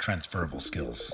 Transferable skills.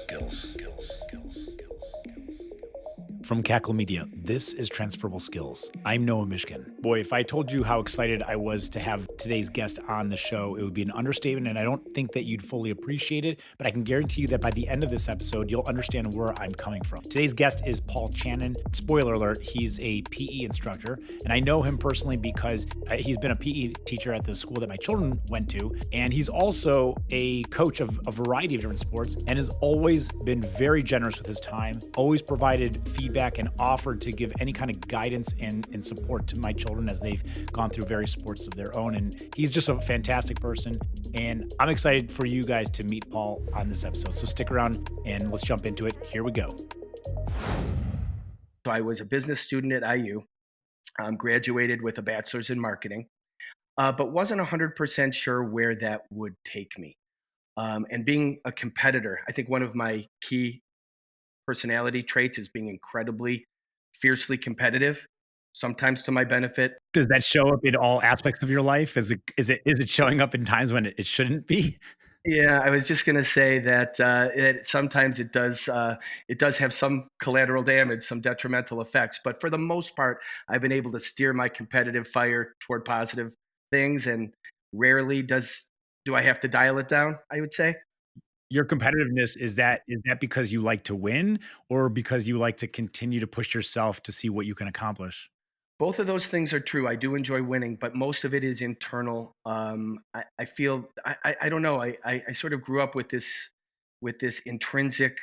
From Cackle Media, this is Transferable Skills. I'm Noah Mishkin. Boy, if I told you how excited I was to have today's guest on the show, it would be an understatement, and I don't think that you'd fully appreciate it, but I can guarantee you that by the end of this episode, you'll understand where I'm coming from. Today's guest is Paul Chanan. Spoiler alert, he's a PE instructor, and I know him personally because he's been a PE teacher at the school that my children went to, and he's also a coach of a variety of different sports and has always been very generous with his time, always provided feedback and offered to give any kind of guidance and support to my children as they've gone through various sports of their own. And he's just a fantastic person. And I'm excited for you guys to meet Paul on this episode. So stick around and let's jump into it. Here we go. So I was a business student at IU, graduated with a bachelor's in marketing, but wasn't 100% sure where that would take me. And being a competitor, I think one of my key personality traits is being incredibly fiercely competitive, sometimes to my benefit. Does that show up in all aspects of your life? Is it showing up in times when it shouldn't be? Yeah, I was just going to say that sometimes it does have some collateral damage, some detrimental effects. But for the most part, I've been able to steer my competitive fire toward positive things, and rarely do I have to dial it down, I would say. Your competitiveness, is that because you like to win or because you like to continue to push yourself to see what you can accomplish? Both of those things are true. I do enjoy winning, but most of it is internal. I feel I don't know. I sort of grew up with this intrinsic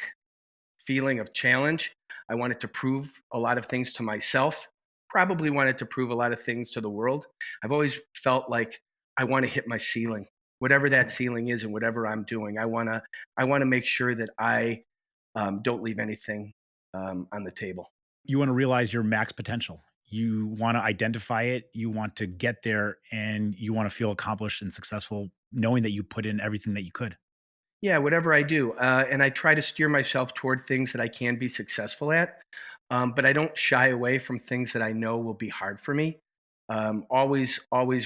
feeling of challenge. I wanted to prove a lot of things to myself. Probably wanted to prove a lot of things to the world. I've always felt like I want to hit my ceiling, whatever that ceiling is, and whatever I'm doing. I wanna make sure that I don't leave anything on the table. You want to realize your max potential. You want to identify it, you want to get there, and you want to feel accomplished and successful knowing that you put in everything that you could. Yeah, whatever I do, and I try to steer myself toward things that I can be successful at, but I don't shy away from things that I know will be hard for me. Always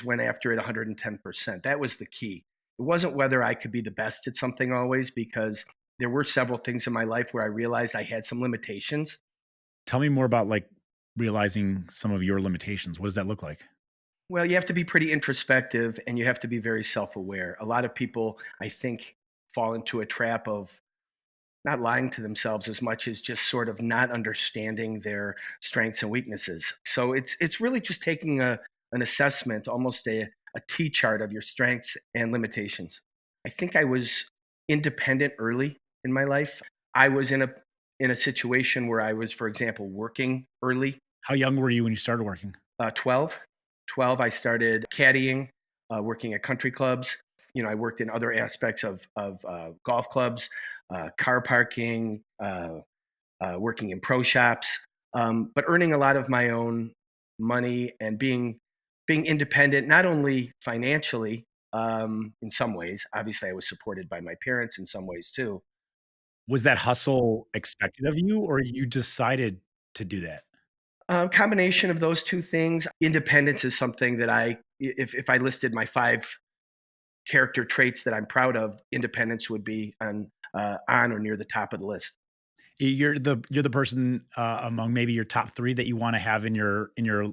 went after it 110%. That was the key. It wasn't whether I could be the best at something always, because there were several things in my life where I realized I had some limitations. Tell me more about like realizing some of your limitations. What does that look like? Well, you have to be pretty introspective and you have to be very self-aware. A lot of people, I think, fall into a trap of not lying to themselves as much as just sort of not understanding their strengths and weaknesses. So it's really just taking an assessment, almost a T chart of your strengths and limitations. I think I was independent early in my life. I was in a situation where I was, for example, working early. How young were you when you started working? 12. 12, I started caddying, working at country clubs. I worked in other aspects of golf clubs, car parking, working in pro shops, but earning a lot of my own money and being independent, not only financially, in some ways. Obviously, I was supported by my parents in some ways too. Was that hustle expected of you or you decided to do that? Combination of those two things. Independence is something that if I listed my 5 character traits that I'm proud of, independence would be on or near the top of the list. You're the person among maybe your top 3 that you want to have in your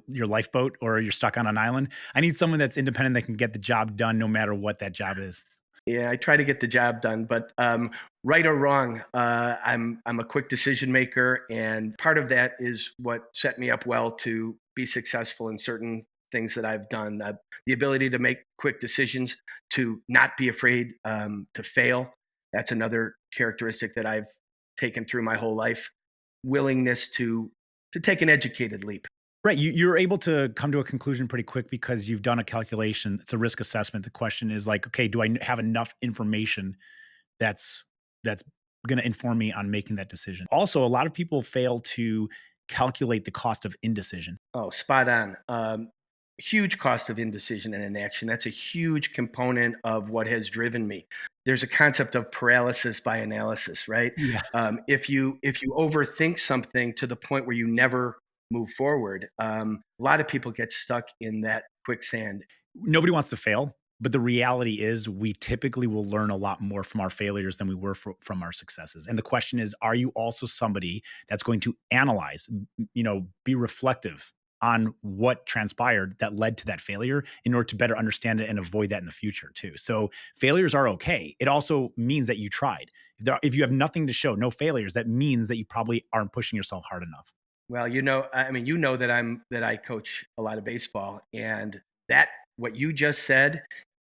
lifeboat, or you're stuck on an island. I need someone that's independent that can get the job done no matter what that job is. Yeah, I try to get the job done, but right or wrong, I'm a quick decision maker, and part of that is what set me up well to be successful in certain things that I've done. The ability to make quick decisions, to not be afraid to fail. That's another characteristic that I've taken through my whole life. Willingness to take an educated leap. Right. You're able to come to a conclusion pretty quick because you've done a calculation. It's a risk assessment. The question is like, okay, do I have enough information that's going to inform me on making that decision? Also, a lot of people fail to calculate the cost of indecision. Oh, spot on. Huge cost of indecision and inaction. That's a huge component of what has driven me. There's a concept of paralysis by analysis, right? Yeah. If you overthink something to the point where you never move forward, a lot of people get stuck in that quicksand. Nobody wants to fail, But the reality is we typically will learn a lot more from our failures than we were from our successes. And the question is, are you also somebody that's going to analyze, be reflective on what transpired that led to that failure in order to better understand it and avoid that in the future too? So failures are okay. It also means that you tried. If you have nothing to show, no failures, that means that you probably aren't pushing yourself hard enough. Well, I mean, that I coach a lot of baseball, and that what you just said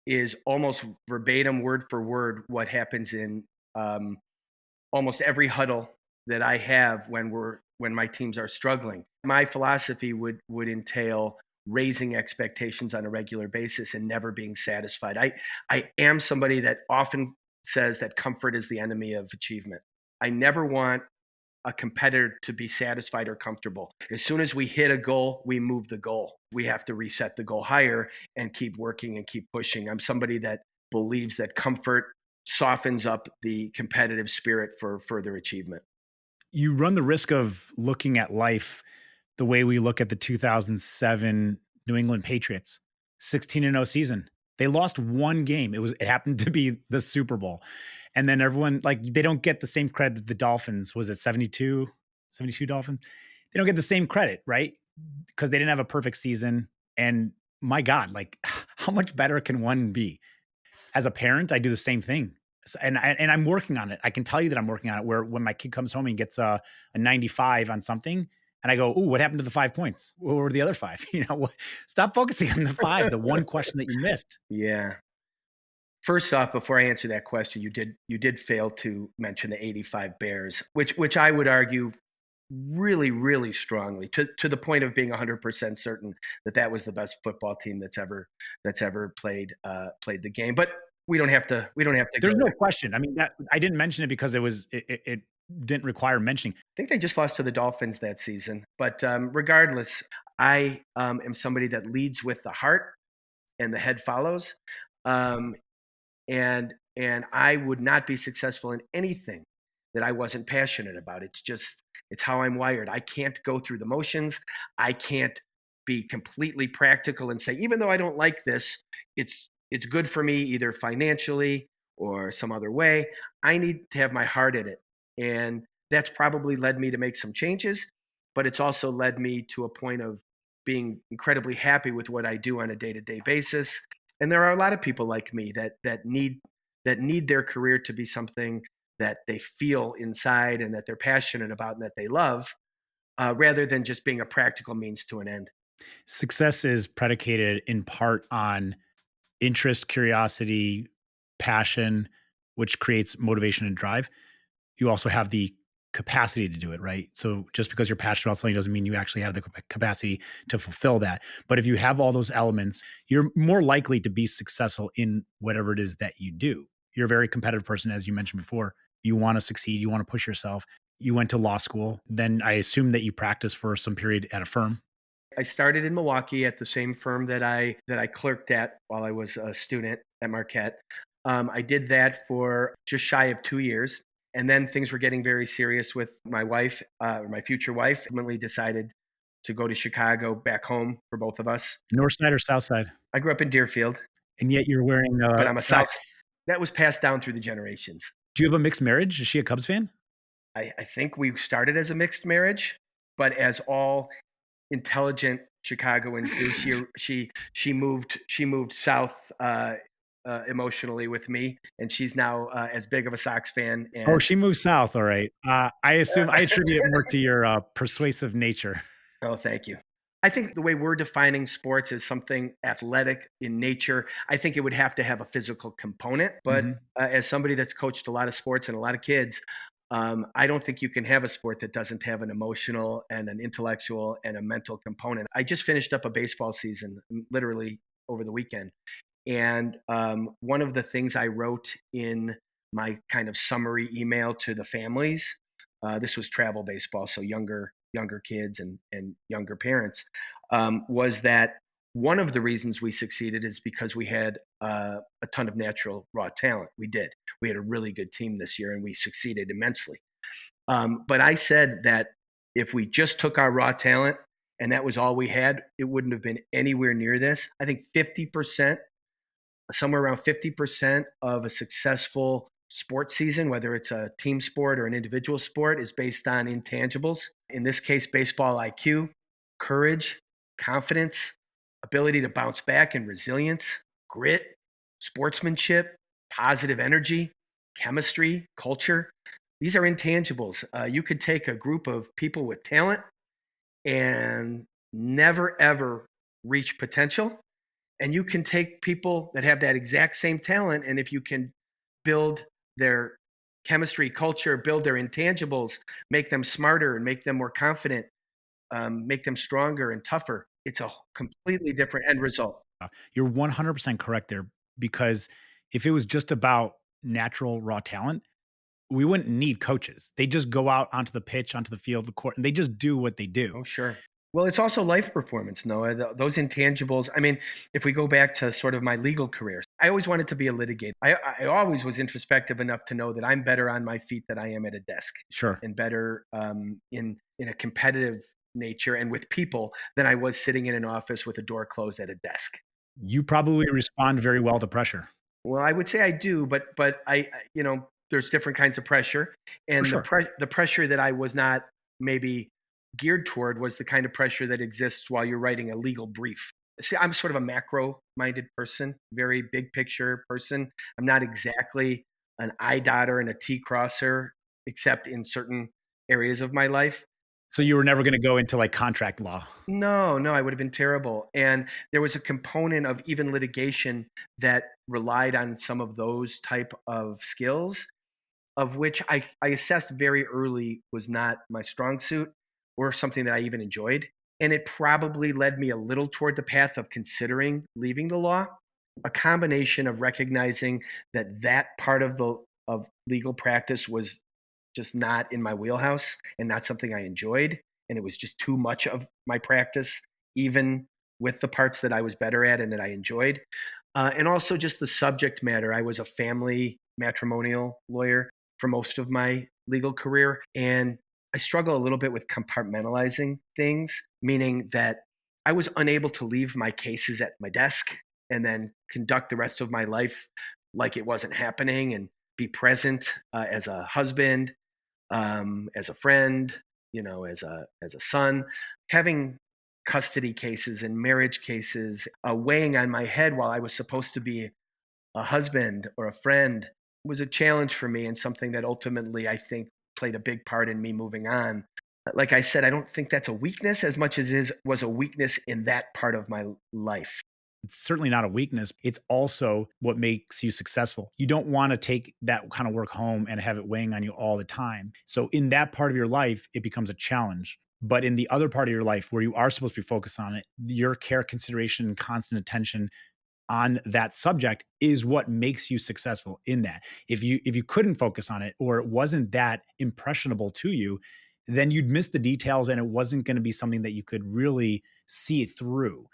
is almost verbatim, word for word, what happens in um, almost every huddle that I have when my teams are struggling. My philosophy would entail raising expectations on a regular basis and never being satisfied. I am somebody that often says that comfort is the enemy of achievement. I never want a competitor to be satisfied or comfortable. As soon as we hit a goal, we move the goal. We have to reset the goal higher and keep working and keep pushing. I'm somebody that believes that comfort softens up the competitive spirit for further achievement. You run the risk of looking at life the way we look at the 2007 New England Patriots, 16-0 season. They lost one game. It happened to be the Super Bowl. And then everyone, like, they don't get the same credit that the Dolphins, was it 72 Dolphins? They don't get the same credit, right? Because they didn't have a perfect season. And my God, like, how much better can one be? As a parent, I do the same thing. And I'm working on it. I can tell you that I'm working on it, where when my kid comes home and gets a 95 on something, and I go, "Ooh, what happened to the 5 points? What were the other five?" Stop focusing on the five, the one question that you missed. Yeah. First off, before I answer that question, you did fail to mention the '85 Bears, which I would argue really, really strongly to the point of being 100% certain that that was the best football team that's ever played the game. But we don't have to go There's no there. question. I mean, that I didn't mention it because it didn't require mentioning. I think they just lost to the Dolphins that season. But regardless, I am somebody that leads with the heart and the head follows. Um, and I would not be successful in anything that I wasn't passionate about. It's how I'm wired. I can't go through the motions. I can't be completely practical and say, even though I don't like this, it's good for me either financially or some other way. I need to have my heart in it. And that's probably led me to make some changes, but it's also led me to a point of being incredibly happy with what I do on a day-to-day basis. And there are a lot of people like me that need their career to be something that they feel inside and that they're passionate about and that they love, rather than just being a practical means to an end. Success is predicated in part on interest, curiosity, passion, which creates motivation and drive. You also have the capacity to do it, right? So just because you're passionate about something doesn't mean you actually have the capacity to fulfill that. But if you have all those elements, you're more likely to be successful in whatever it is that you do. You're a very competitive person, as you mentioned before. You want to succeed, you want to push yourself. You went to law school. Then I assume that you practiced for some period at a firm. I started in Milwaukee at the same firm that I clerked at while I was a student at Marquette. I did that for just shy of 2 years, and then things were getting very serious with my wife, my future wife. Ultimately, decided to go to Chicago, back home for both of us. North side or south side? I grew up in Deerfield, And yet you're wearing but I'm a South. socks. That was passed down through the generations. Do you have a mixed marriage? Is she a Cubs fan? I think we started as a mixed marriage, but as all intelligent Chicagoans do, she moved south emotionally with me, and she's now as big of a Sox fan Oh, as. she moved south. All right. I attribute it more to your persuasive nature. Oh, thank you. I think the way we're defining sports as something athletic in nature, I think it would have to have a physical component. But Mhm. as somebody that's coached a lot of sports and a lot of kids, I don't think you can have a sport that doesn't have an emotional and an intellectual and a mental component. I just finished up a baseball season literally over the weekend. And one of the things I wrote in my kind of summary email to the families, this was travel baseball, so younger kids and younger parents, was that one of the reasons we succeeded is because we had a ton of natural raw talent. We did. We had a really good team this year, and we succeeded immensely. But I said that if we just took our raw talent and that was all we had, it wouldn't have been anywhere near this. I think 50% somewhere around 50% of a successful sports season, whether it's a team sport or an individual sport, is based on intangibles. In this case, baseball IQ, courage, confidence, ability to bounce back and resilience, grit, sportsmanship, positive energy, chemistry, culture. These are intangibles. You could take a group of people with talent and never ever reach potential. And you can take people that have that exact same talent, and if you can build their chemistry, culture, build their intangibles, make them smarter and make them more confident, make them stronger and tougher, it's a completely different end result. You're 100% correct there because if it was just about natural raw talent, we wouldn't need coaches. They just go out onto the pitch, onto the field, the court, and they just do what they do. Oh, sure. Well, it's also life performance, Noah. Those intangibles. I mean, if we go back to sort of my legal career, I always wanted to be a litigator. I always was introspective enough to know that I'm better on my feet than I am at a desk, Sure. and better in a competitive nature and with people than I was sitting in an office with a door closed at a desk. You probably respond very well to pressure. Well, I would say I do, but there's different kinds of pressure, For and sure. the pressure that I was not maybe geared toward was the kind of pressure that exists while you're writing a legal brief. See, I'm sort of a macro-minded person, very big picture person. I'm not exactly an I dotter and a T crosser, except in certain areas of my life. So you were never gonna go into, like, contract law. No, no, I would have been terrible. And there was a component of even litigation that relied on some of those type of skills, of which I assessed very early was not my strong suit or something that I even enjoyed. And it probably led me a little toward the path of considering leaving the law. A combination of recognizing that that part of the of legal practice was just not in my wheelhouse and not something I enjoyed. And it was just too much of my practice, even with the parts that I was better at and that I enjoyed. And also just the subject matter. I was a family matrimonial lawyer for most of my legal career. And I struggle a little bit with compartmentalizing things, meaning that I was unable to leave my cases at my desk and then conduct the rest of my life like it wasn't happening and be present as a husband, as a friend, as a son, having custody cases and marriage cases weighing on my head while I was supposed to be a husband or a friend was a challenge for me, and something that ultimately I think played a big part in me moving on. Like I said, I don't think that's a weakness as much as it was a weakness in that part of my life. It's certainly not a weakness. It's also what makes you successful. You don't wanna take that kind of work home and have it weighing on you all the time. So in that part of your life, it becomes a challenge. But in the other part of your life where you are supposed to be focused on it, your care, consideration, and constant attention on that subject is what makes you successful in that. If you couldn't focus on it or it wasn't that impressionable to you, then you'd miss the details and it wasn't going to be something that you could really see it through.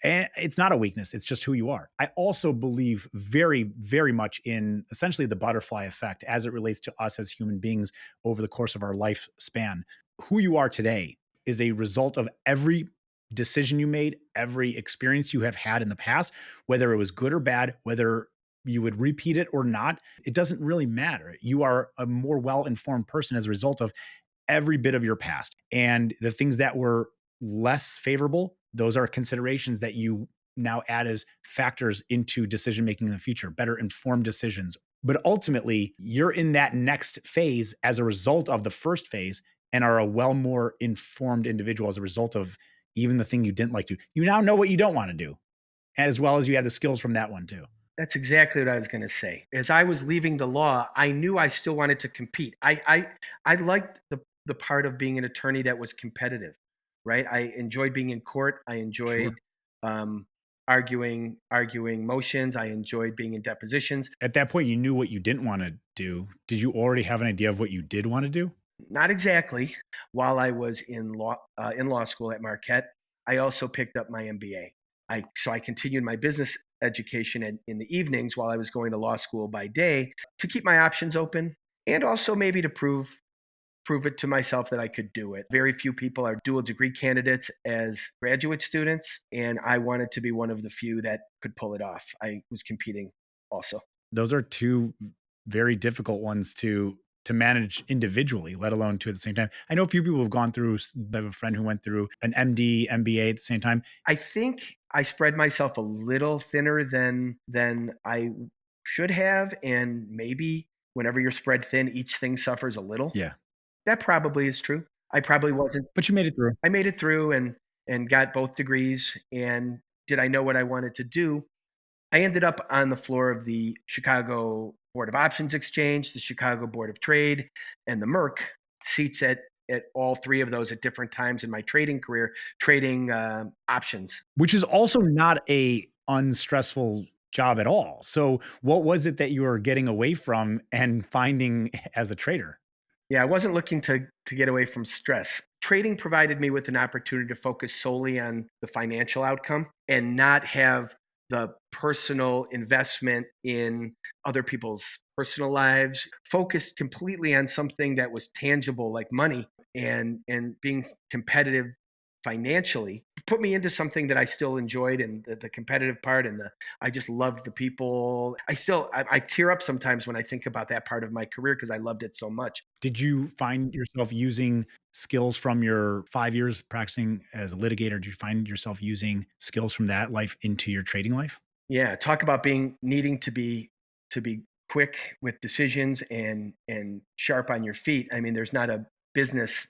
And it's not a weakness, it's just who you are. I also believe very, very much in essentially the butterfly effect as it relates to us as human beings over the course of our lifespan. Who you are today is a result of every decision you made, every experience you have had in the past, whether it was good or bad, whether you would repeat it or not, it doesn't really matter. You are a more well informed person as a result of every bit of your past. And the things that were less favorable, those are considerations that you now add as factors into decision making in the future, better informed decisions. But ultimately, you're in that next phase as a result of the first phase and are a well more informed individual as a result of even the thing you didn't like to. You now know what you don't want to do, as well as you have the skills from that one too. That's exactly what I was going to say. As I was leaving the law, I knew I still wanted to compete. I liked the part of being an attorney that was competitive, right? I enjoyed being in court. I Sure. enjoyed um, arguing motions. I enjoyed being in depositions. At that point, you knew what you didn't want to do. Did you already have an idea of what you did want to do? Not exactly. While I was in law school at Marquette, I also picked up my MBA. I continued my business education in the evenings while I was going to law school by day to keep my options open, and also maybe to prove prove it to myself that I could do it. Very few people are dual degree candidates as graduate students, and I wanted to be one of the few that could pull it off. I was competing also. Those are two very difficult ones to manage individually, let alone two at the same time. I know a few people have gone through. I have a friend who went through an MD, MBA at the same time. I think I spread myself a little thinner than I should have, and maybe whenever you're spread thin, each thing suffers a little. Yeah, That probably is true. I probably wasn't. but you made it through. I made it through and got both degrees. And did I know what I wanted to do? I ended up on the floor of the Chicago Board of Options Exchange, the Chicago Board of Trade, and the Merck, seats at all three of those at different times in my trading career, trading options. Which is also not a unstressful job at all. So what was it that you were getting away from and finding as a trader? Yeah, I wasn't looking to get away from stress. Trading provided me with an opportunity to focus solely on the financial outcome and not have the personal investment in other people's personal lives, focused completely on something that was tangible like money and being competitive financially put me into something that I still enjoyed, and the competitive part, and the I just loved the people. I tear up sometimes when I think about that part of my career because I loved it so much. Did you find yourself using skills from your 5 years practicing as a litigator? Did you find yourself using skills from that life into your trading life? Yeah, talk about being needing to be quick with decisions and sharp on your feet. I mean, there's not a business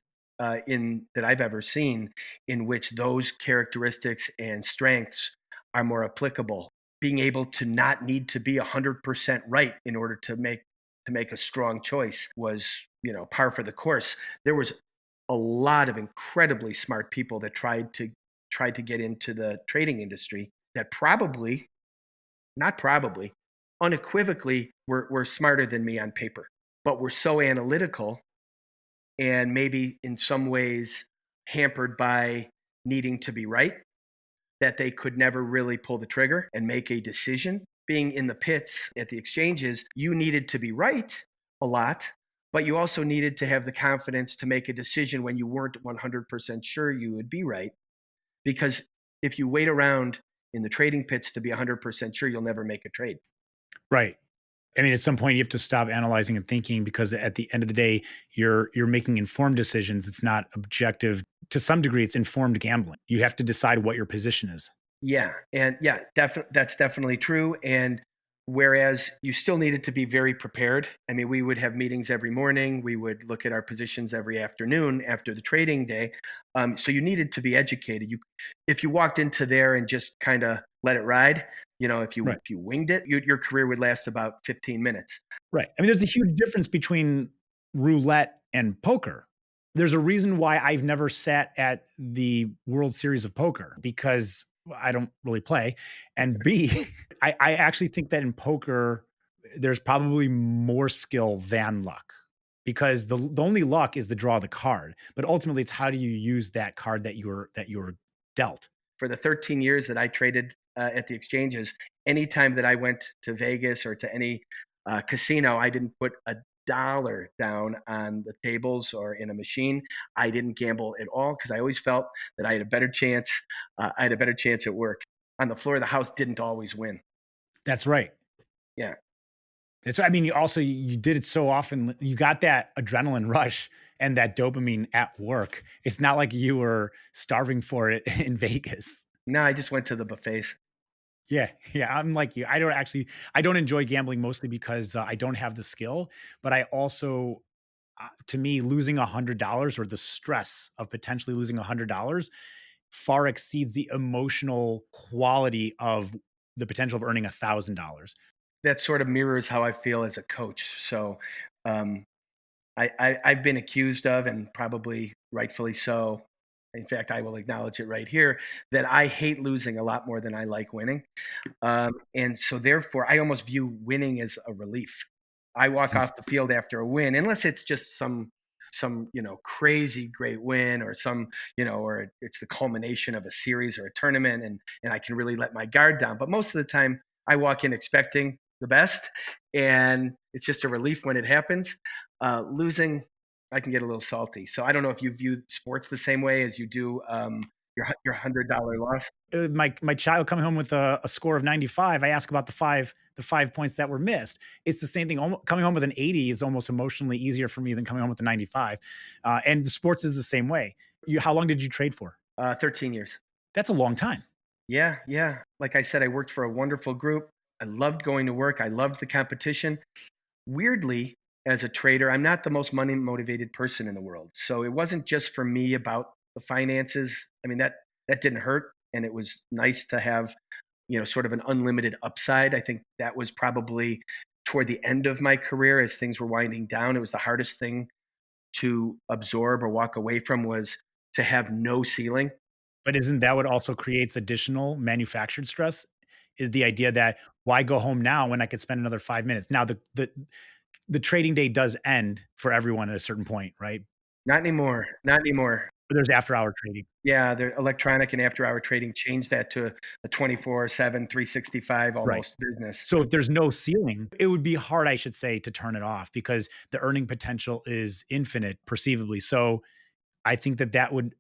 in that I've ever seen in which those characteristics and strengths are more applicable. Being able to not need to be 100% right in order to make a strong choice was, par for the course. There was a lot of incredibly smart people that tried to get into the trading industry that probably, not probably, unequivocally were smarter than me on paper, but were so analytical and maybe in some ways hampered by needing to be right that they could never really pull the trigger and make a decision. Being in the pits at the exchanges, you needed to be right a lot, but you also needed to have the confidence to make a decision when you weren't 100% sure you would be right. Because if you wait around in the trading pits to be 100% sure, you'll never make a trade. Right. I mean, at some point you have to stop analyzing and thinking because at the end of the day, you're making informed decisions. It's not objective. To some degree, it's informed gambling. You have to decide what your position is. Yeah, and yeah, that's definitely true. And whereas you still needed to be very prepared. I mean, we would have meetings every morning. We would look at our positions every afternoon after the trading day. So you needed to be educated. If you walked into there and just kind of let it ride, Right. if you winged it, your career would last about 15 minutes. Right. I mean, there's a huge difference between roulette and poker. There's a reason why I've never sat at the World Series of Poker because I don't really play. And B, I actually think that in poker, there's probably more skill than luck because the only luck is the draw of the card. But ultimately, it's how do you use that card that you're dealt. For the 13 years that I traded at the exchanges, anytime that I went to Vegas or to any casino, I didn't put a dollar down on the tables or in a machine. I didn't gamble at all because I always felt that I had a better chance. I had a better chance at work. On the floor, the house didn't always win. That's right. Yeah. That's right. I mean, you did it so often. You got that adrenaline rush and that dopamine at work. It's not like you were starving for it in Vegas. No, I just went to the buffets. Yeah, yeah. I'm like you. I don't enjoy gambling mostly because I don't have the skill. But I also, to me, losing $100 or the stress of potentially losing $100 far exceeds the emotional quality of the potential of earning $1,000. That sort of mirrors how I feel as a coach. So um, I've been accused of, and probably rightfully so. In fact, I will acknowledge it right here that I hate losing a lot more than I like winning. And so, therefore, I almost view winning as a relief. I walk off the field after a win, unless it's just some crazy great win or or it's the culmination of a series or a tournament, and I can really let my guard down. But most of the time, I walk in expecting the best, and it's just a relief when it happens. Losing, I can get a little salty. So I don't know if you view sports the same way as you do your $100 loss. My child coming home with a score of 95, I ask about the 5 points that were missed. It's the same thing. Coming home with an 80 is almost emotionally easier for me than coming home with a 95. And the sports is the same way. How long did you trade for? 13 years. That's a long time. Yeah, yeah. Like I said, I worked for a wonderful group. I loved going to work. I loved the competition. Weirdly, as a trader, I'm not the most money motivated person in the world. So it wasn't just for me about the finances. I mean, that didn't hurt, and it was nice to have, sort of an unlimited upside. I think that was probably toward the end of my career as things were winding down. It was the hardest thing to absorb or walk away from, was to have no ceiling. But isn't that what also creates additional manufactured stress? Is the idea that why go home now when I could spend another 5 minutes? Now the trading day does end for everyone at a certain point, right? Not anymore. Not anymore. But there's after hour trading. Yeah, the electronic and after hour trading changed that to a 24/7, 365 Right. almost business. So if there's no ceiling, it would be hard, I should say, to turn it off because the earning potential is infinite perceivably. So I think that that would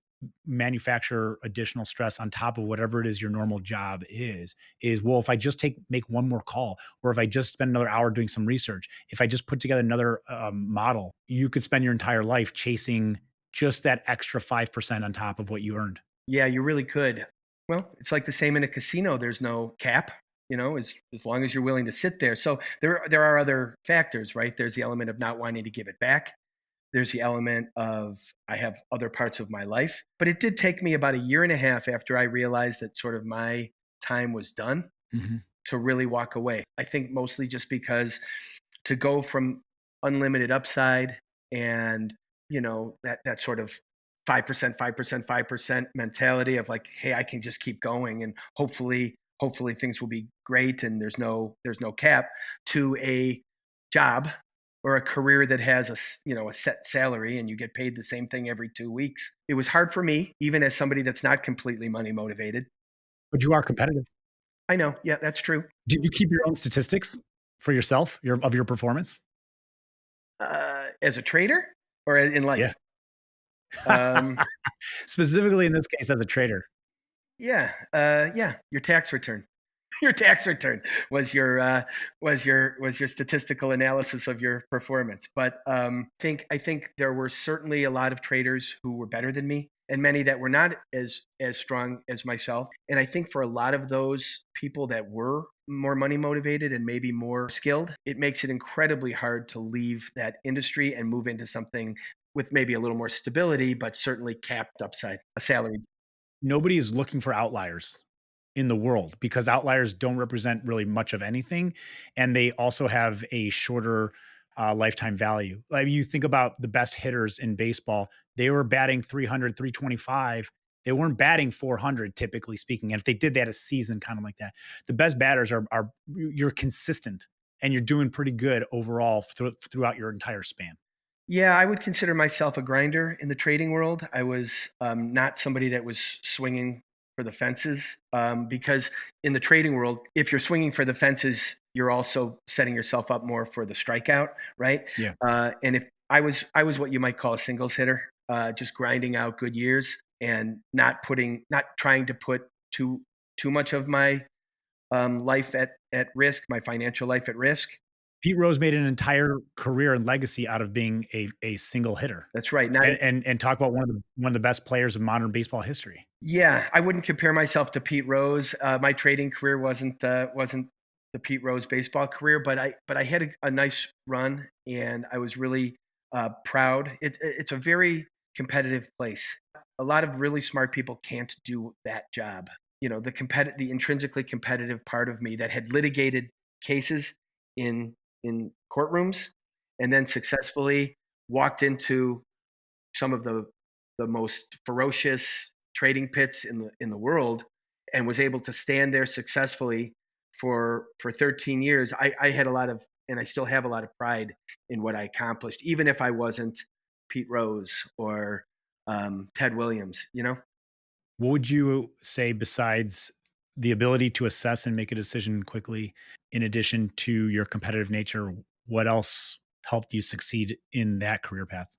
manufacture additional stress on top of whatever it is your normal job is, well, if I just make one more call, or if I just spend another hour doing some research, if I just put together another model, you could spend your entire life chasing just that extra 5% on top of what you earned. Yeah, you really could. Well, it's like the same in a casino. There's no cap, as long as you're willing to sit there. So there are other factors, right? There's the element of not wanting to give it back. There's the element of I have other parts of my life. But it did take me about a year and a half after I realized that sort of my time was done Mhm. to really walk away. I think mostly just because to go from unlimited upside and that sort of 5%, 5%, 5% mentality of like, hey, I can just keep going and hopefully things will be great and there's no cap, to a job or a career that has a set salary and you get paid the same thing every 2 weeks. It was hard for me, even as somebody that's not completely money motivated. But you are competitive. I know, yeah, that's true. Do you keep your own statistics for yourself, your performance? As a trader or in Yeah. life? um, Specifically in this case as a trader. yeah, your tax return. Your tax return was your statistical analysis of your performance. But I think there were certainly a lot of traders who were better than me, and many that were not as strong as myself. And I think for a lot of those people that were more money motivated and maybe more skilled, it makes it incredibly hard to leave that industry and move into something with maybe a little more stability, but certainly capped upside, a salary. Nobody is looking for outliers in the world because outliers don't represent really much of anything, and they also have a shorter lifetime value. Like you think about the best hitters in baseball, they were batting 300, 325. They weren't batting 400, typically speaking. And if they did that a season, kind of like that, the best batters are you're consistent and you're doing pretty good overall throughout your entire span. Yeah, I would consider myself a grinder in the trading world. I was not somebody that was swinging for the fences, because in the trading world, if you're swinging for the fences, you're also setting yourself up more for the strikeout, right? Yeah. And if I was what you might call a singles hitter, just grinding out good years and not trying to put too much of my life at risk, my financial life at risk. Pete Rose made an entire career and legacy out of being a single hitter, That's right. Not and talk about one of the best players in modern baseball history. Yeah, I wouldn't compare myself to Pete Rose. My trading career wasn't the Pete Rose baseball career, but I had a nice run, and I was really proud. It's a very competitive place. A lot of really smart people can't do that job. The intrinsically competitive part of me that had litigated cases in in courtrooms, and then successfully walked into some of the most ferocious trading pits in the world, and was able to stand there successfully for 13 years. I had a lot of, and I still have a lot of pride in what I accomplished, even if I wasn't Pete Rose or Ted Williams. What would you say besides the ability to assess and make a decision quickly, in addition to your competitive nature, what else helped you succeed in that career path?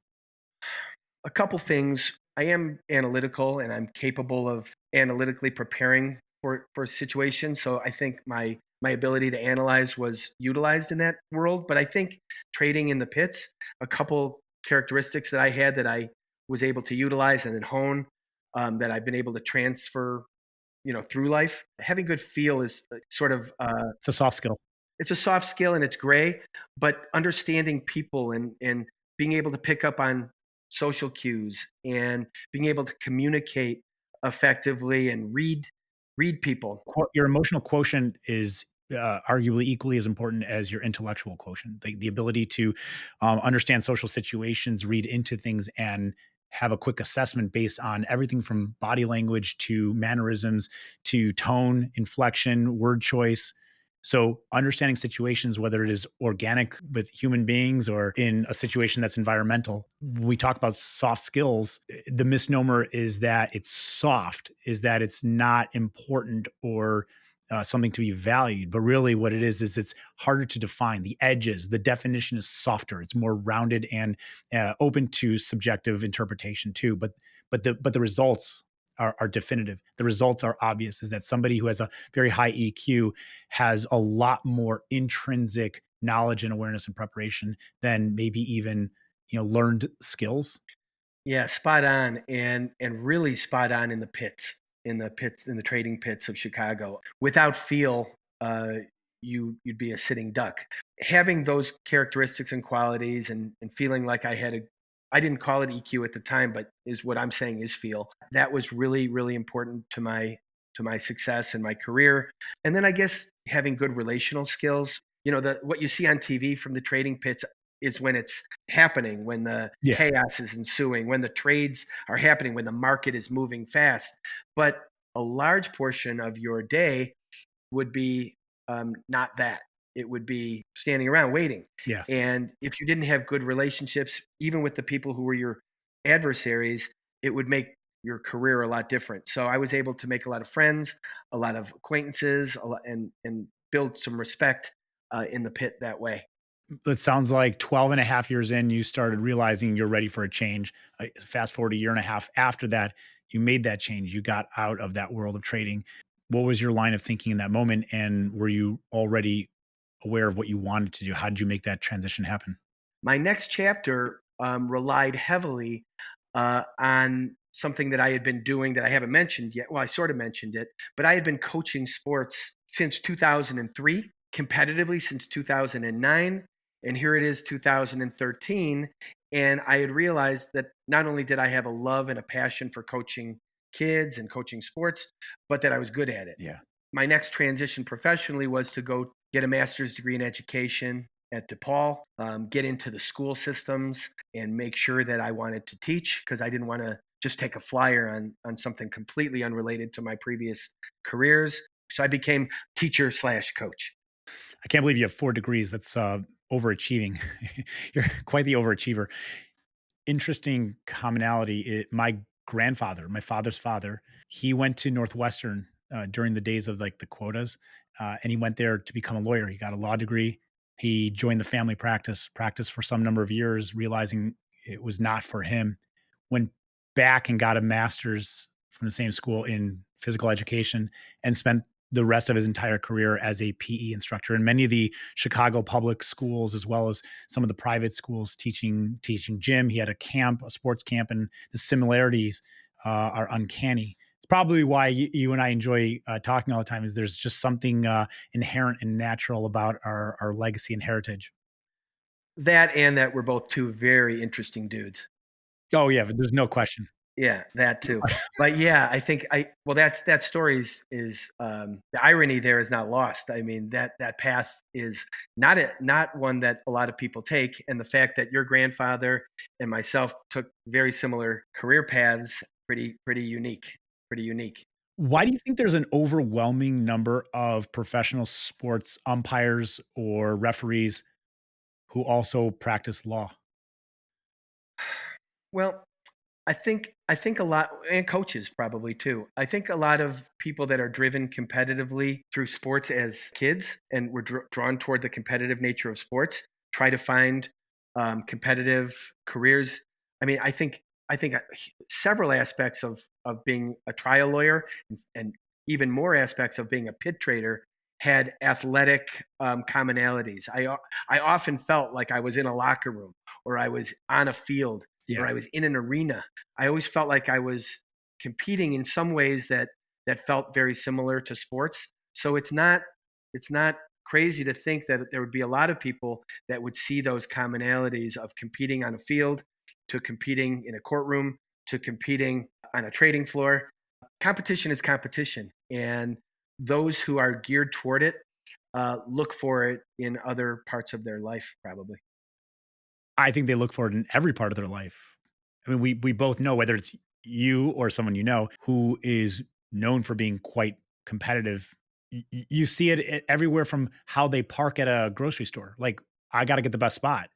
A couple things. I am analytical and I'm capable of analytically preparing for situations. So I think my ability to analyze was utilized in that world. But I think trading in the pits, a couple characteristics that I had that I was able to utilize and then hone, that I've been able to transfer, through life. Having good feel is sort of It's a soft skill. it's a soft skill and it's gray, but understanding people and being able to pick up on social cues and being able to communicate effectively and read people. Your emotional quotient is arguably equally as important as your intellectual quotient. The ability to understand social situations, read into things, and have a quick assessment based on everything from body language to mannerisms to tone, inflection, word choice. So, understanding situations, whether it is organic with human beings or in a situation that's environmental, we talk about soft skills. The misnomer is that it's soft, is that it's not important or something to be valued. But really, what it is it's harder to define. The edges, the definition is softer. It's more rounded and open to subjective interpretation too. But the results are definitive. The results are obvious. Is that somebody who has a very high EQ has a lot more intrinsic knowledge and awareness and preparation than maybe even learned skills. Yeah, spot on, and really spot on in the pits, in the trading pits of Chicago. Without feel, you'd be a sitting duck. Having those characteristics and qualities, and feeling like I didn't call it EQ at the time, but is what I'm saying is feel. That was really really important to my success in my career. And then I guess having good relational skills. The what you see on TV from the trading pits is when it's happening, when the Yeah. chaos is ensuing, when the trades are happening, when the market is moving fast. But a large portion of your day would be not that. It would be standing around waiting. Yeah. And if you didn't have good relationships, even with the people who were your adversaries, it would make your career a lot different. So I was able to make a lot of friends, a lot of acquaintances, and build some respect in the pit that way. It sounds like 12 and a half years in, you started realizing you're ready for a change. Fast forward a year and a half after that, you made that change. You got out of that world of trading. What was your line of thinking in that moment? And were you already aware of what you wanted to do? How did you make that transition happen? My next chapter relied heavily on something that I had been doing that I haven't mentioned yet. Well, I sort of mentioned it, but I had been coaching sports since 2003, competitively since 2009. And here it is, 2013. And I had realized that not only did I have a love and a passion for coaching kids and coaching sports, but that I was good at it. Yeah. My next transition professionally was to go get a master's degree in education at DePaul, get into the school systems, and make sure that I wanted to teach because I didn't want to just take a flyer on something completely unrelated to my previous careers. So I became teacher slash coach. I can't believe you have 4 degrees. That's overachieving. You're quite the overachiever. Interesting commonality. My grandfather, my father's father, he went to Northwestern during the days of like the quotas, and he went there to become a lawyer. He got a law degree. He joined the family practice for some number of years, realizing it was not for him. Went back and got a master's from the same school in physical education, and spent the rest of his entire career as a PE instructor in many of the Chicago public schools, as well as some of the private schools teaching gym. He had a camp, a sports camp, and the similarities are uncanny. It's probably why you and I enjoy talking all the time. Is there's just something inherent and natural about our legacy and heritage. That and that we're both two very interesting dudes. Oh yeah, but there's no question. Yeah, that No too. question. But yeah, I think that story is the irony there is not lost. I mean, that path is not one that a lot of people take, and the fact that your grandfather and myself took very similar career paths, pretty unique, pretty unique. Why do you think there's an overwhelming number of professional sports umpires or referees who also practice law? Well, I think a lot, and coaches probably too. I think a lot of people that are driven competitively through sports as kids and were drawn toward the competitive nature of sports try to find competitive careers I mean, I think several aspects of being a trial lawyer and even more aspects of being a pit trader had athletic commonalities. I often felt like I was in a locker room, or I was on a field, or Yeah. I was in an arena. I always felt like I was competing in some ways that felt very similar to sports. So it's not crazy to think that there would be a lot of people that would see those commonalities of competing on a field, to competing in a courtroom, to competing on a trading floor. Competition is competition, and those who are geared toward it look for it in other parts of their life, probably. I think they look for it in every part of their life. I mean, we both know, whether it's you or someone you know who is known for being quite competitive. You see it everywhere, from how they park at a grocery store. Like, I got to get the best spot,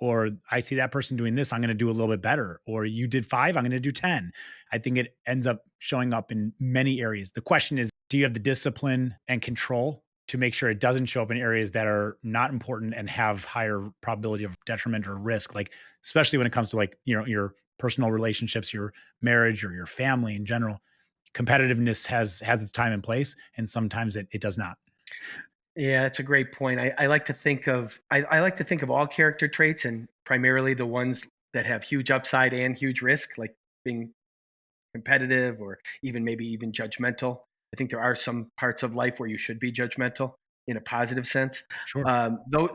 or I see that person doing this, I'm going to do a little bit better. Or you did 5, I'm going to do 10. I think it ends up showing up in many areas. The question is, do you have the discipline and control to make sure it doesn't show up in areas that are not important and have higher probability of detriment or risk? Like, especially when it comes to, like, your personal relationships, your marriage, or your family in general. Competitiveness has its time and place, and sometimes it does not. Yeah, that's a great point. I like to think of I like to think of all character traits, and primarily the ones that have huge upside and huge risk, like being competitive, or even maybe even judgmental. I think there are some parts of life where you should be judgmental in a positive sense. Sure.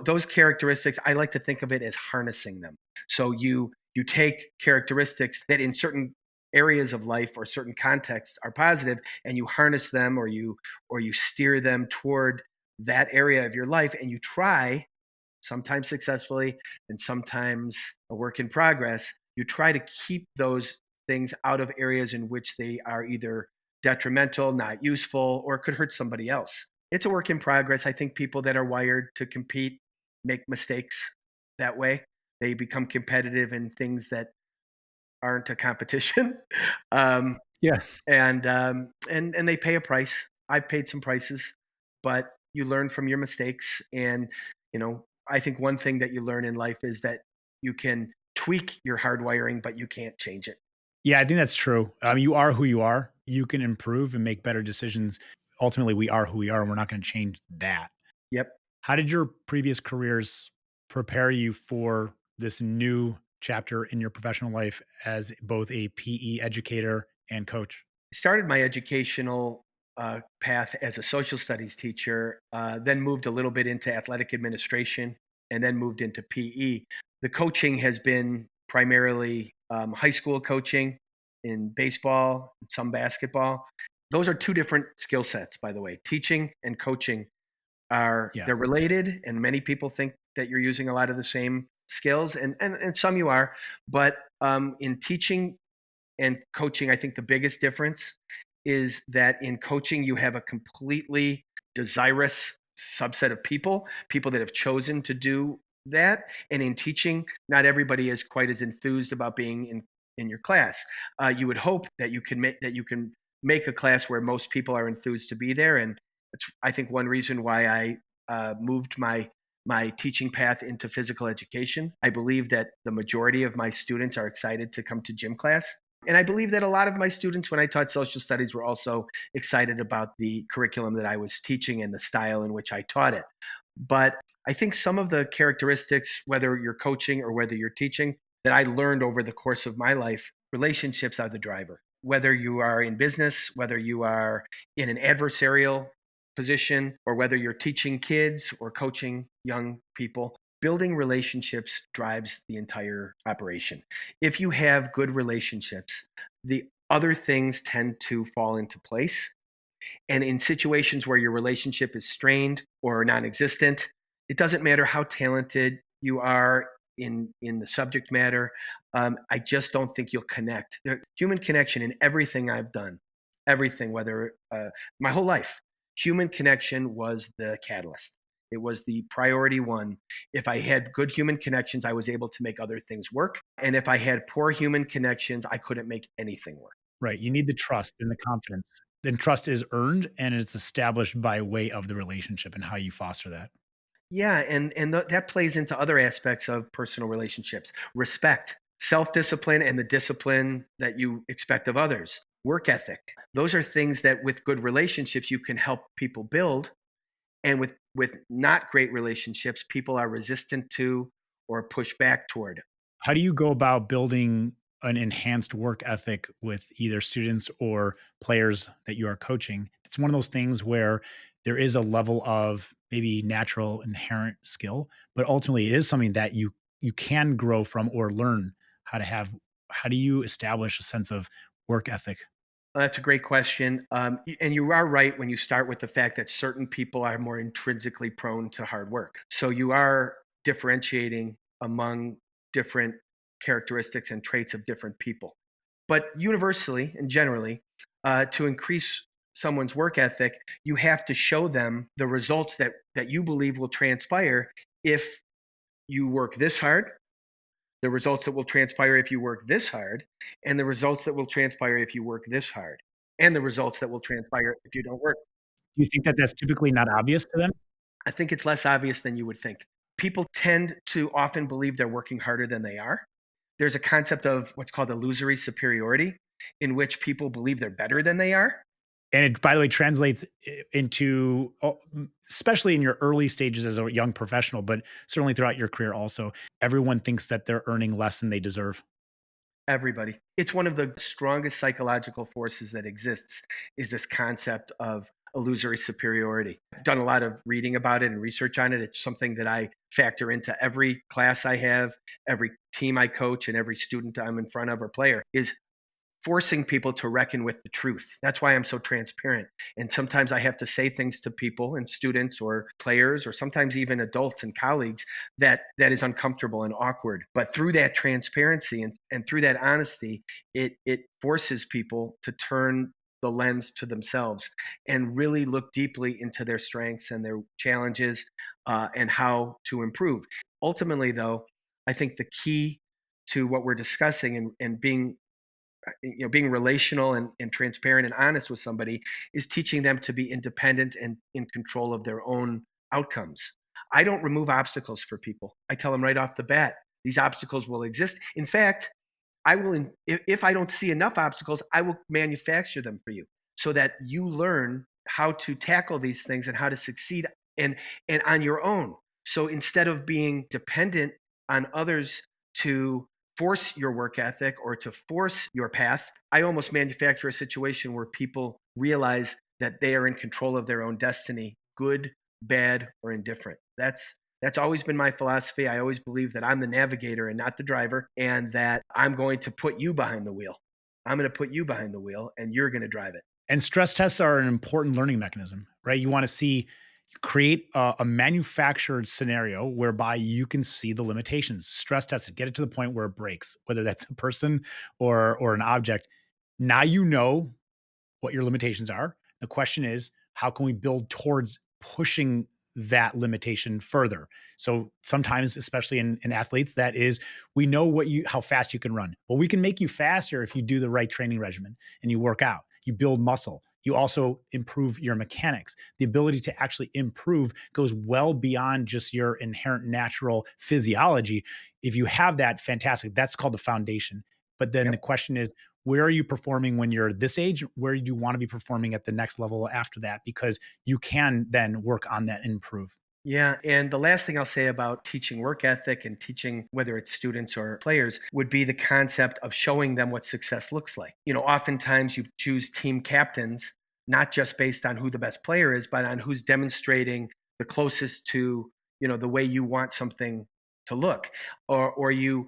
Those characteristics, I like to think of it as harnessing them. So you take characteristics that in certain areas of life or certain contexts are positive, and you harness them, or you steer them toward that area of your life, and you try, sometimes successfully and sometimes a work in progress, you try to keep those things out of areas in which they are either detrimental, not useful, or could hurt somebody else. It's a work in progress. I think people that are wired to compete make mistakes that way. They become competitive in things that aren't a competition. um, Yeah. and they pay a price. I've paid some prices, but you learn from your mistakes. And I think one thing that you learn in life is that you can tweak your hardwiring, but you can't change it. Yeah, I think that's true. You are who you are. You can improve and make better decisions. Ultimately, we are who we are, and we're not going to change that. Yep. How did your previous careers prepare you for this new chapter in your professional life as both a PE educator and coach? I started my educational path as a social studies teacher, then moved a little bit into athletic administration, and then moved into PE. The coaching has been primarily high school coaching in baseball, and some basketball. Those are two different skill sets, by the way. Teaching and coaching Yeah. they're related, and many people think that you're using a lot of the same skills, and some you are. But in teaching and coaching, I think the biggest difference is that in coaching, you have a completely desirous subset of people that have chosen to do that. And in teaching, not everybody is quite as enthused about being in your class. You would hope that you can make a class where most people are enthused to be there. And it's, I think, one reason why I moved my teaching path into physical education. I believe that the majority of my students are excited to come to gym class. And I believe that a lot of my students, when I taught social studies, were also excited about the curriculum that I was teaching and the style in which I taught it. But I think some of the characteristics, whether you're coaching or whether you're teaching, that I learned over the course of my life, relationships are the driver. Whether you are in business, whether you are in an adversarial position, or whether you're teaching kids or coaching young people, building relationships drives the entire operation. If you have good relationships, the other things tend to fall into place. And in situations where your relationship is strained or non-existent, it doesn't matter how talented you are in the subject matter. I just don't think you'll connect. Human connection in everything I've done, everything, whether my whole life, human connection was the catalyst. It was the priority one. If I had good human connections, I was able to make other things work. And if I had poor human connections, I couldn't make anything work. Right. You need the trust and the confidence. Then trust is earned and it's established by way of the relationship and how you foster that. Yeah, and that plays into other aspects of personal relationships. Respect, self-discipline and the discipline that you expect of others. Work ethic. Those are things that with good relationships you can help people build, and with not great relationships people are resistant to or push back toward. How do you go about building an enhanced work ethic with either students or players that you are coaching? It's one of those things where there is a level of maybe natural inherent skill, but ultimately it is something that you can grow from or learn how to have. How do you establish a sense of work ethic? That's a great question. And you are right when you start with the fact that certain people are more intrinsically prone to hard work. So you are differentiating among different characteristics and traits of different people. But universally and generally, to increase someone's work ethic, you have to show them the results that you believe will transpire if you work this hard, the results that will transpire if you work this hard, and the results that will transpire if you work this hard, and the results that will transpire if you don't work. Do you think that that's typically not obvious to them? I think it's less obvious than you would think. People tend to often believe they're working harder than they are. There's a concept of what's called illusory superiority, in which people believe they're better than they are. And it, by the way, translates into, especially in your early stages as a young professional, but certainly throughout your career also, everyone thinks that they're earning less than they deserve. Everybody. It's one of the strongest psychological forces that exists, is this concept of illusory superiority. I've done a lot of reading about it and research on it. It's something that I factor into every class I have, every team I coach, and every student I'm in front of or player, is forcing people to reckon with the truth. That's why I'm so transparent. And sometimes I have to say things to people and students or players or sometimes even adults and colleagues that is uncomfortable and awkward. But through that transparency and through that honesty, it forces people to turn the lens to themselves and really look deeply into their strengths and their challenges, and how to improve. Ultimately, though, I think the key to what we're discussing and being relational and transparent and honest with somebody is teaching them to be independent and in control of their own outcomes. I don't remove obstacles for people. I tell them right off the bat, these obstacles will exist. In fact, I will, if I don't see enough obstacles, I will manufacture them for you so that you learn how to tackle these things and how to succeed and, and on your own. So instead of being dependent on others to force your work ethic or to force your path, I almost manufacture a situation where people realize that they are in control of their own destiny, good, bad, or indifferent. That's always been my philosophy. I always believe that I'm the navigator and not the driver, and that I'm going to put you behind the wheel. I'm going to put you behind the wheel, and you're going to drive it. And stress tests are an important learning mechanism, right? You want to see create a manufactured scenario whereby you can see the limitations. Stress test it, get it to the point where it breaks, whether that's a person or an object. Now you know what your limitations are. The question is, how can we build towards pushing that limitation further? So sometimes, especially in athletes, that is, we know how fast you can run. Well, we can make you faster if you do the right training regimen and you work out, you build muscle. You also improve your mechanics. The ability to actually improve goes well beyond just your inherent natural physiology. If you have that, fantastic. That's called the foundation. But then the Yep. question is, where are you performing when you're this age? Where do you want to be performing at the next level after that? Because you can then work on that and improve. Yeah. And the last thing I'll say about teaching work ethic and teaching, whether it's students or players, would be the concept of showing them what success looks like. Oftentimes you choose team captains, not just based on who the best player is, but on who's demonstrating the closest to, the way you want something to look. Or you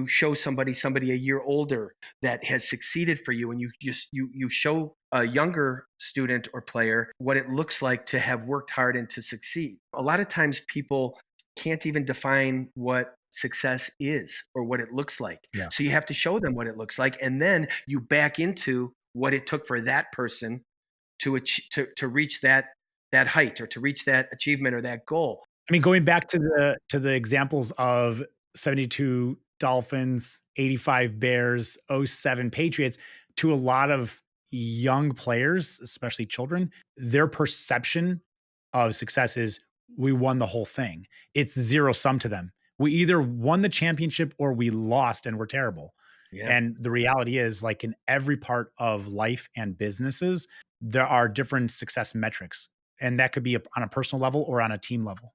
show somebody a year older that has succeeded for you, and you show a younger student or player what it looks like to have worked hard and to succeed. A lot of times people can't even define what success is or what it looks like. Yeah. So you have to show them what it looks like, and then you back into what it took for that person to reach that height or to reach that achievement or that goal. I mean, going back to the examples of 72 Dolphins, 85 Bears, '07 Patriots, to a lot of young players, especially children, their perception of success is we won the whole thing. It's zero sum to them. We either won the championship or we lost and we're terrible. Yeah. And the reality is, like in every part of life and businesses, there are different success metrics. And that could be on a personal level or on a team level.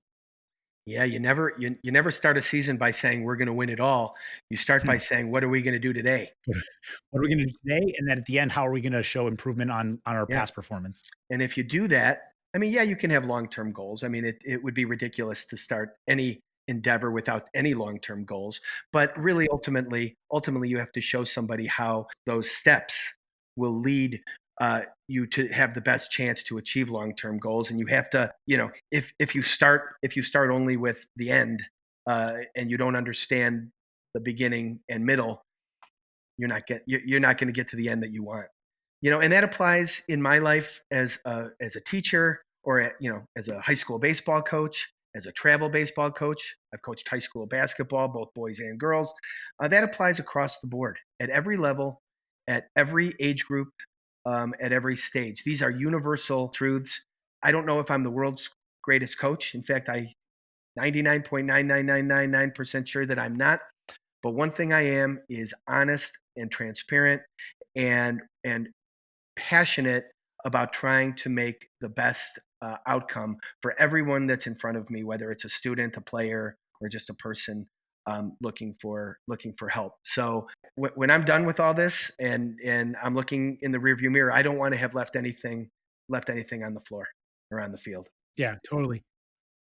Yeah, you never start a season by saying we're going to win it all. You start by saying, what are we going to do today? What are we going to do today? And then at the end, how are we going to show improvement on our Yeah. past performance? And if you do that, I mean, yeah, you can have long-term goals. I mean, it would be ridiculous to start any endeavor without any long-term goals. But really, ultimately, you have to show somebody how those steps will lead you to have the best chance to achieve long-term goals. And you have to, if you start only with the end and you don't understand the beginning and middle, you're not going to get to the end that you want. And that applies in my life as a teacher, or as a high school baseball coach, as a travel baseball coach. I've coached high school basketball, both boys and girls. That applies across the board at every level, at every age group, at every stage. These are universal truths. I don't know if I'm the world's greatest coach. In fact, I 99.99999% sure that I'm not. But one thing I am is honest and transparent and passionate about trying to make the best outcome for everyone that's in front of me, whether it's a student, a player, or just a person looking for help. So when I'm done with all this and I'm looking in the rearview mirror, I don't want to have left anything on the floor or on the field. Yeah, totally.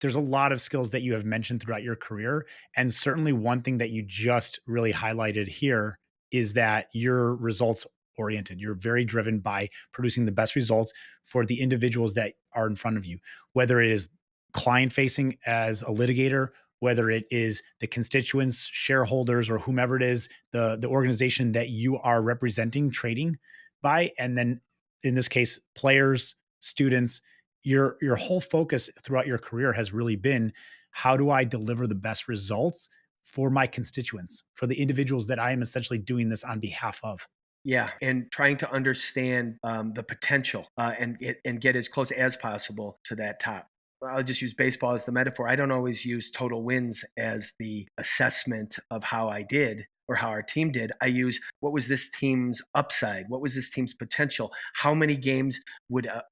There's a lot of skills that you have mentioned throughout your career. And certainly one thing that you just really highlighted here is that you're results oriented. You're very driven by producing the best results for the individuals that are in front of you, whether it is client facing as a litigator, whether it is the constituents, shareholders, or whomever it is, the organization that you are representing, trading by. And then in this case, players, students, your whole focus throughout your career has really been, how do I deliver the best results for my constituents, for the individuals that I am essentially doing this on behalf of? Yeah, and trying to understand the potential and get as close as possible to that top. I'll just use baseball as the metaphor. I don't always use total wins as the assessment of how I did or how our team did. I use, what was this team's upside? What was this team's potential? How many games would a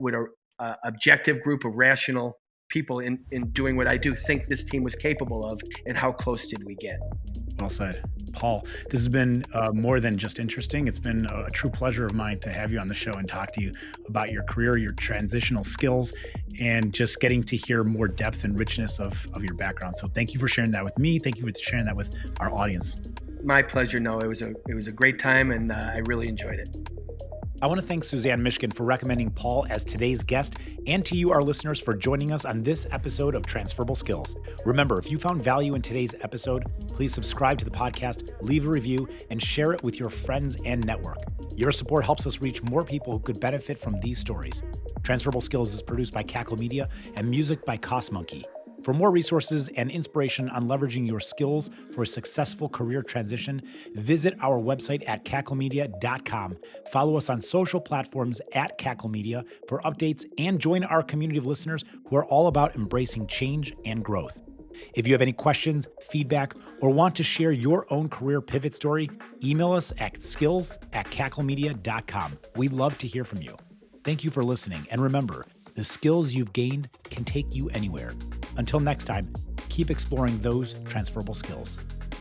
objective group of rational people in doing what I do think this team was capable of, and how close did we get? Well said. Paul, this has been more than just interesting. It's been a true pleasure of mine to have you on the show and talk to you about your career, your transitional skills, and just getting to hear more depth and richness of your background. So thank you for sharing that with me. Thank you for sharing that with our audience. My pleasure. No, it was a great time, and I really enjoyed it. I want to thank Suzanne Mishkin for recommending Paul as today's guest, and to you, our listeners, for joining us on this episode of Transferable Skills. Remember, if you found value in today's episode, please subscribe to the podcast, leave a review, and share it with your friends and network. Your support helps us reach more people who could benefit from these stories. Transferable Skills is produced by Cackle Media and music by Cost Monkey. For more resources and inspiration on leveraging your skills for a successful career transition, visit our website at cacklemedia.com. Follow us on social platforms at Cackle Media for updates, and join our community of listeners who are all about embracing change and growth. If you have any questions, feedback, or want to share your own career pivot story, email us at skills@cacklemedia.com. We'd love to hear from you. Thank you for listening, and remember, the skills you've gained can take you anywhere. Until next time, keep exploring those transferable skills.